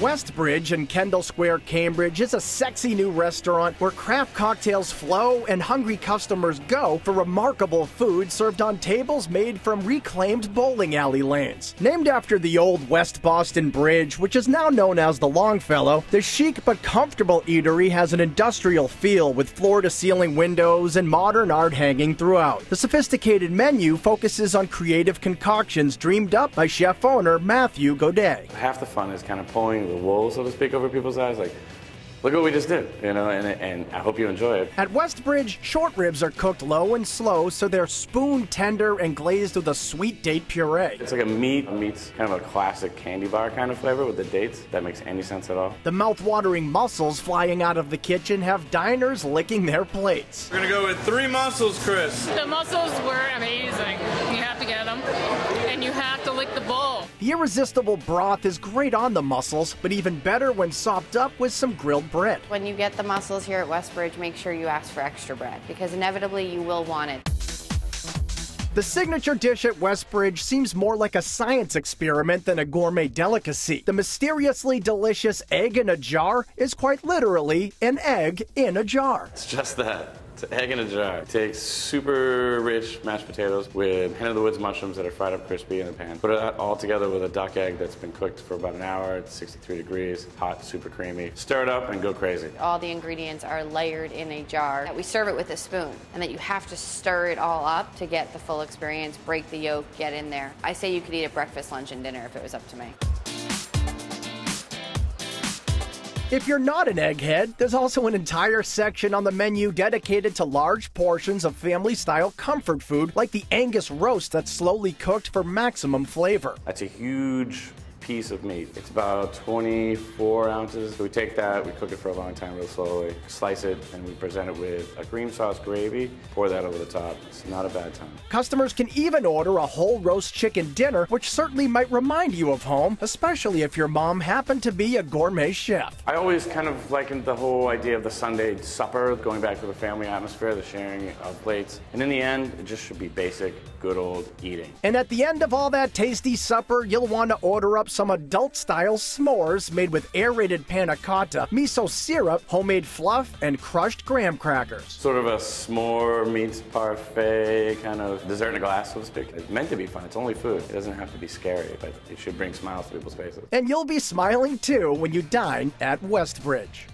Westbridge in Kendall Square, Cambridge is a sexy new restaurant where craft cocktails flow and hungry customers go for remarkable food served on tables made from reclaimed bowling alley lanes. Named after the old West Boston Bridge, which is now known as the Longfellow, the chic but comfortable eatery has an industrial feel with floor-to-ceiling windows and modern art hanging throughout. The sophisticated menu focuses on creative concoctions dreamed up by chef-owner Matthew Gourmet. Half the fun is kind of pulling the wool, so to speak, over people's eyes. Like, look what we just did, you know, and I hope you enjoy it. At Westbridge, short ribs are cooked low and slow, so they're spoon tender and glazed with a sweet date puree. It's like a meat meets kind of a classic candy bar kind of flavor with the dates. If that makes any sense at all. The mouth-watering mussels flying out of the kitchen have diners licking their plates. We're gonna go with 3 mussels, Chris. The mussels were amazing. You have to get them, and you have to lick the bowl. The irresistible broth is great on the mussels, but even better when sopped up with some grilled bread. When you get the mussels here at Westbridge, make sure you ask for extra bread, because inevitably you will want it. The signature dish at Westbridge seems more like a science experiment than a gourmet delicacy. The mysteriously delicious egg in a jar is quite literally an egg in a jar. It's just that. It's an egg in a jar. Take super rich mashed potatoes with hen of the woods mushrooms that are fried up crispy in the pan. Put it all together with a duck egg that's been cooked for about an hour at 63 degrees, hot, super creamy. Stir it up and go crazy. All the ingredients are layered in a jar. We serve it with a spoon, and that you have to stir it all up to get the full experience, break the yolk, get in there. I say you could eat it breakfast, lunch, and dinner if it was up to me. If you're not an egghead, there's also an entire section on the menu dedicated to large portions of family-style comfort food like the Angus Roast that's slowly cooked for maximum flavor. That's a huge piece of meat. It's about 24 ounces. So we take that, we cook it for a long time real slowly, slice it, and we present it with a cream sauce gravy, pour that over the top. It's not a bad time. Customers can even order a whole roast chicken dinner, which certainly might remind you of home, especially if your mom happened to be a gourmet chef. I always kind of likened the whole idea of the Sunday supper, going back to the family atmosphere, the sharing of plates. And in the end, it just should be basic, good old eating. And at the end of all that tasty supper, you'll want to order up some adult-style s'mores made with aerated panna cotta, miso syrup, homemade fluff, and crushed graham crackers. Sort of a s'more meets parfait kind of dessert in a glass, so to speak. It's meant to be fun. It's only food. It doesn't have to be scary, but it should bring smiles to people's faces. And you'll be smiling too when you dine at Westbridge.